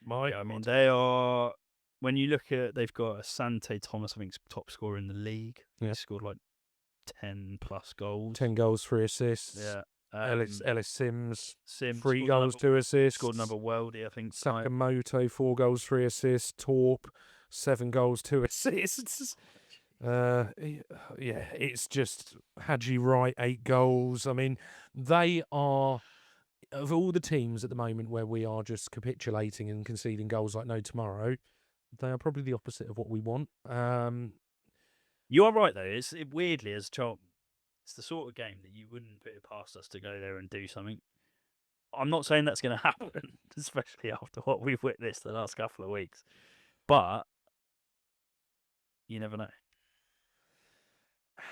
I mean, they are, when you look at, they've got Asante Thomas, I think, top scorer in the league. Yeah. He scored like 10 plus goals. 10 goals, 3 assists. Yeah. Ellis Sims 3 goals, 2 assists. Scored another worldie, I think. Sakamoto, 4 goals, 3 assists. Torp, 7 goals, 2 assists. It's just Haji Wright, 8 goals. I mean, they are, of all the teams at the moment where we are just capitulating and conceding goals like no tomorrow, they are probably the opposite of what we want. You are right, though. Weirdly, as Charlton, it's the sort of game that you wouldn't put it past us to go there and do something. I'm not saying that's going to happen, especially after what we've witnessed the last couple of weeks. But you never know.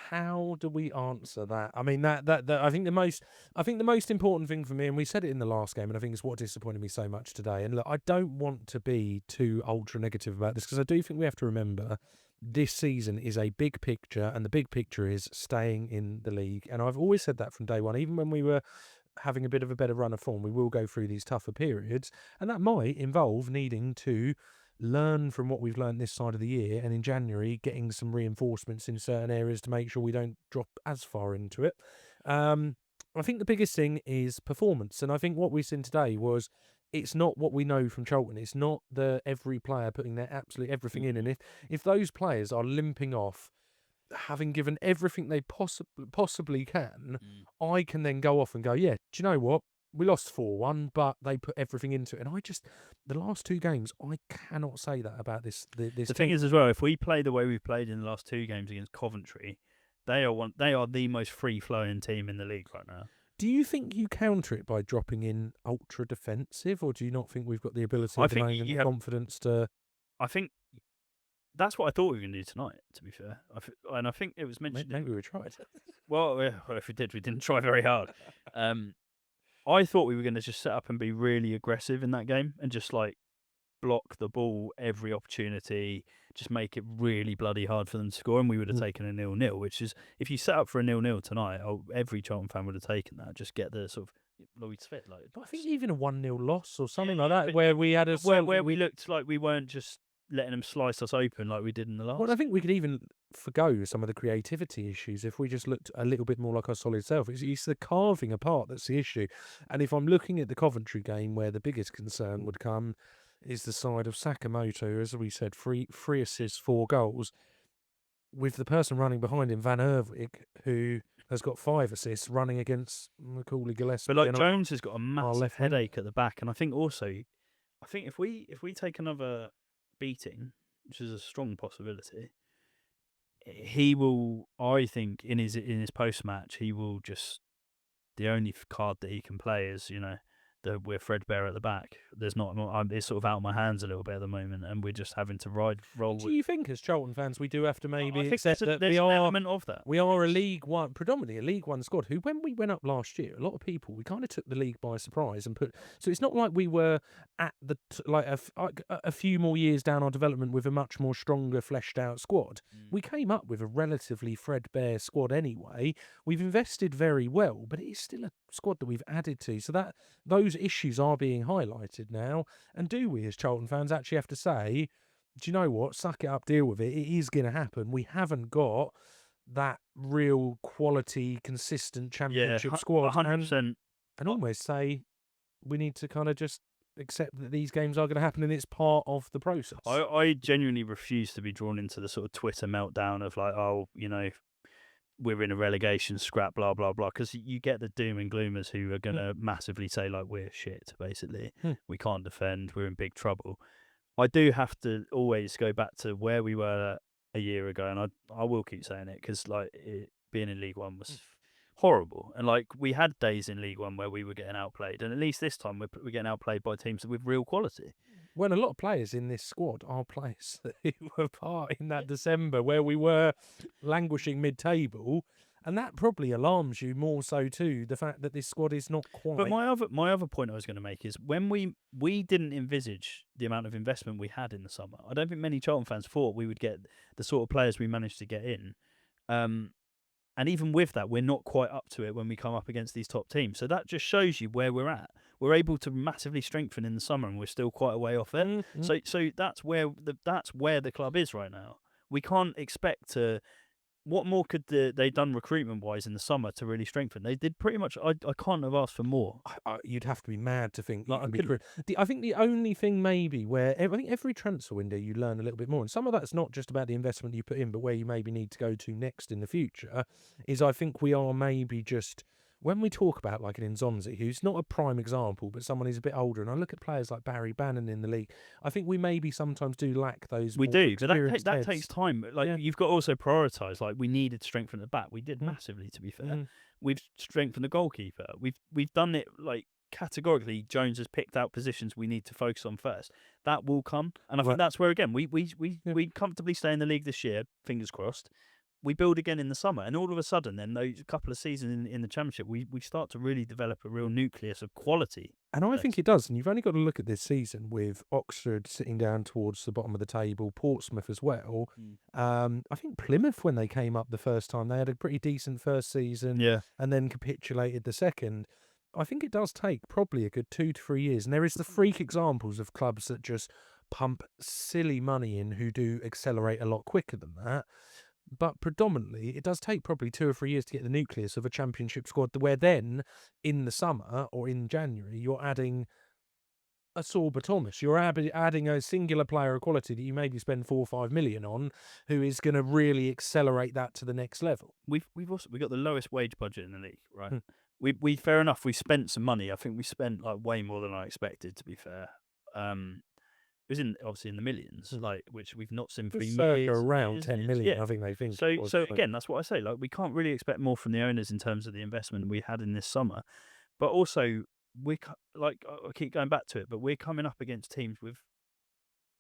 How do we answer that? I mean, that I think the most important thing for me, and we said it in the last game, and I think it's what disappointed me so much today. And look, I don't want to be too ultra negative about this because I do think we have to remember this season is a big picture, and the big picture is staying in the league. And I've always said that from day one, even when we were having a bit of a better run of form, we will go through these tougher periods, and that might involve needing to learn from what we've learned this side of the year, and in January getting some reinforcements in certain areas to make sure we don't drop as far into it. I think the biggest thing is performance, and I think what we've seen today was it's not what we know from Charlton. It's not every player putting their absolute everything in. And if those players are limping off, having given everything they possibly can, I can then go off and go, yeah, do you know what? We lost 4-1, but they put everything into it. And the last 2 games, I cannot say that about this. The thing is as well, if we play the way we've played in the last 2 games against Coventry, they are the most free-flowing team in the league right now. Do you think you counter it by dropping in ultra defensive, or do you not think we've got the ability and the confidence to? I think that's what I thought we were going to do tonight, to be fair. And I think it was mentioned. Maybe we tried. Well, if we did, we didn't try very hard. I thought we were going to just set up and be really aggressive in that game and just like block the ball every opportunity, just make it really bloody hard for them to score, and we would have taken a 0-0, which is, if you set up for a 0-0 tonight, every Charlton fan would have taken that. Just get the sort of Lloyd's fit. Like, I think even a 1-0 loss or something like that, where we had where we looked like we weren't just letting them slice us open like we did in the last. Well, I think we could even forgo some of the creativity issues if we just looked a little bit more like our solid self. It's the carving apart that's the issue. And if I'm looking at the Coventry game, where the biggest concern would come is the side of Sakamoto, as we said, 3 assists, 4 goals, with the person running behind him, Van Herwig, who has got 5 assists, running against Macaulay Gillespie. But like Jones has got a massive headache at the back, and I think if we take another beating, which is a strong possibility, he will. I think in his post match, he will just, the only card that he can play is, that we're threadbare at the back. There's not. It's sort of out of my hands a little bit at the moment, and we're just having to roll. Do you think, as Charlton fans, we do have to maybe accept that we are an element of that? We are predominantly a League One squad. Who, when we went up last year, a lot of people, we kind of took the league by surprise and put. So it's not like we were at the a few more years down our development with a much more stronger, fleshed out squad. We came up with a relatively threadbare squad anyway. We've invested very well, but it is still a squad that we've added to. So that those issues are being highlighted now. And do we, as Charlton fans, actually have to say, do you know what? Suck it up, deal with it. It is going to happen. We haven't got that real quality, consistent championship squad. 100%. And almost say we need to kind of just accept that these games are going to happen and it's part of the process. I genuinely refuse to be drawn into the sort of Twitter meltdown of like, we're in a relegation scrap, blah, blah, blah. Because you get the doom and gloomers who are going to massively say, like, we're shit, basically. We can't defend. We're in big trouble. I do have to always go back to where we were a year ago. And I will keep saying it because, like, being in League One was horrible. And, like, we had days in League One where we were getting outplayed. And at least this time we're getting outplayed by teams with real quality. When a lot of players in this squad are players who were part in that December where we were languishing mid-table, and that probably alarms you more so too, the fact that this squad is not quite. But my other point I was going to make is when we didn't envisage the amount of investment we had in the summer. I don't think many Charlton fans thought we would get the sort of players we managed to get in. And even with that, we're not quite up to it when we come up against these top teams. So that just shows you where we're at. We're able to massively strengthen in the summer, and we're still quite a way off it. So that's where the club is right now. We can't expect to. What more could they done recruitment wise in the summer to really strengthen? They did pretty much. I can't have asked for more. You'd have to be mad to think. Like, I think the only thing maybe where I think every transfer window you learn a little bit more, and some of that's not just about the investment you put in, but where you maybe need to go to next in the future, is I think we are maybe just. When we talk about like an Nzonzi, who's not a prime example, but someone who's a bit older, and I look at players like Barry Bannon in the league, I think we maybe sometimes do lack those. We do, but that takes time. Like you've got to also prioritise. Like we needed to strengthen the back. We did massively, to be fair. We've strengthened the goalkeeper. We've done it like categorically. Jones has picked out positions we need to focus on first. That will come, and I think that's where again we comfortably stay in the league this year. Fingers crossed. We build again in the summer, and all of a sudden, then those couple of seasons in the Championship, we start to really develop a real nucleus of quality. And I think it does. And you've only got to look at this season with Oxford sitting down towards the bottom of the table, Portsmouth as well. I think Plymouth, when they came up the first time, they had a pretty decent first season, and then capitulated the second. I think it does take probably a good 2 to 3 years. And there is the freak examples of clubs that just pump silly money in who do accelerate a lot quicker than that. But predominantly, it does take probably 2 or 3 years to get the nucleus of a championship squad, where then, in the summer or in January, you're adding a Sorba Thomas. You're adding a singular player of quality that you maybe spend 4 or 5 million on, who is going to really accelerate that to the next level. We've got the lowest wage budget in the league, right? We fair enough. We spent some money. I think we spent like way more than I expected. To be fair, it was obviously in the millions, like which we've not seen for circa years. around 10 million. Yeah. I think they think. So again, that's what I say. Like we can't really expect more from the owners in terms of the investment we had in this summer, but also like I keep going back to it, but we're coming up against teams with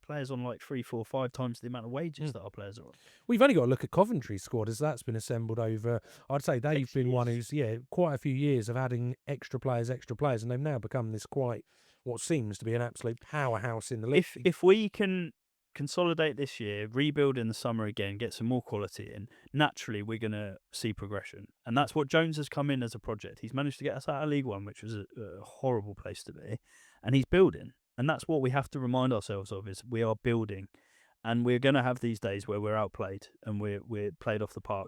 players on like 3, 4, 5 times the amount of wages that our players are on. We've only got to look at Coventry's squad as that's been assembled over. I'd say they've been one who's quite a few years of adding extra players, and they've now become this quite what seems to be an absolute powerhouse in the league. If we can consolidate this year, rebuild in the summer again, get some more quality in, naturally we're going to see progression. And that's what Jones has come in as a project. He's managed to get us out of League One, which was a horrible place to be, and he's building. And that's what we have to remind ourselves of, is we are building. And we're going to have these days where we're outplayed and we're played off the park.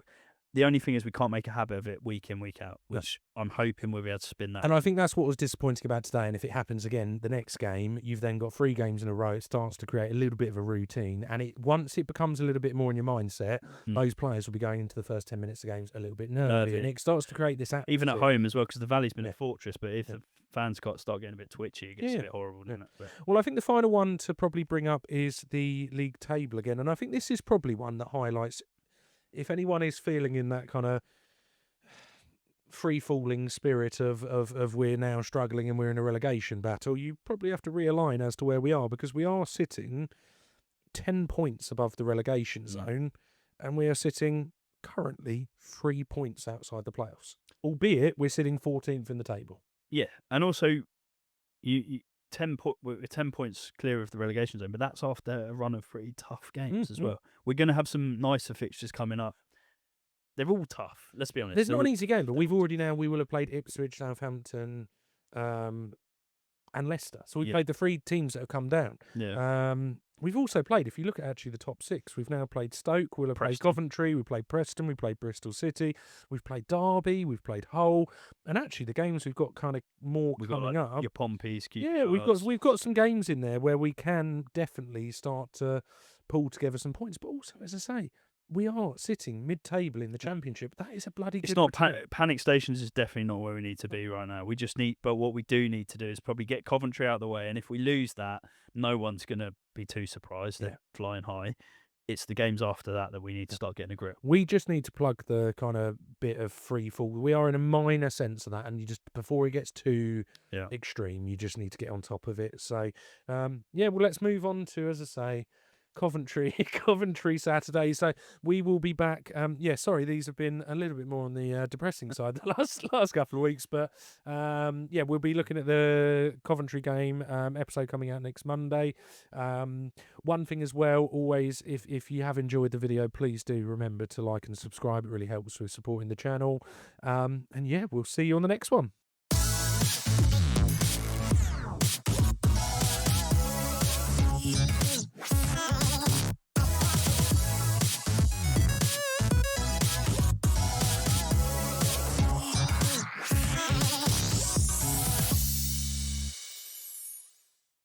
The only thing is we can't make a habit of it week in, week out, which I'm hoping we'll be able to spin that. And I think that's what was disappointing about today. And if it happens again, the next game, you've then got 3 games in a row. It starts to create a little bit of a routine. And once it becomes a little bit more in your mindset, those players will be going into the first 10 minutes of games a little bit nervy. And it starts to create this atmosphere. Even at home as well, because the Valley's been a fortress. But if the fans start getting a bit twitchy, it gets a bit horrible, doesn't it? But... Well, I think the final one to probably bring up is the league table again. And I think this is probably one that highlights, if anyone is feeling in that kind of free-falling spirit of we're now struggling and we're in a relegation battle, you probably have to realign as to where we are, because we are sitting 10 points above the relegation zone and we are sitting currently 3 points outside the playoffs, albeit we're sitting 14th in the table. Yeah, and also we're 10 points clear of the relegation zone, but that's after a run of pretty tough games as well. We're going to have some nicer fixtures coming up. They're all tough, let's be honest. There's not an easy game, but we will have played Ipswich, Southampton, and Leicester. So we've played the 3 teams that have come down. Yeah. We've also played, if you look at actually the top 6, we've now played Stoke, we'll have played Coventry, we've played Preston, we've played Bristol City, we've played Derby, we've played Hull, and actually the games we've got kind of more coming up. Your Pompeys, we've got some games in there where we can definitely start to pull together some points. But also, as I say, we are sitting mid-table in the Championship. That is a bloody good It's not panic stations is definitely not where we need to be right now. We just need, but what we do need to do is probably get Coventry out of the way. And if we lose that, no one's going to be too surprised. They're flying high. It's the games after that we need to start getting a grip. We just need to plug the kind of bit of free fall. We are in a minor sense of that, and you just, before it gets too extreme, you just need to get on top of it. So, well, let's move on to, as I say, Coventry Saturday. So we will be back. Sorry, these have been a little bit more on the depressing side the last couple of weeks, but we'll be looking at the Coventry game episode coming out next Monday. One thing as well, always, if you have enjoyed the video, please do remember to like and subscribe. It really helps with supporting the channel. We'll see you on the next one.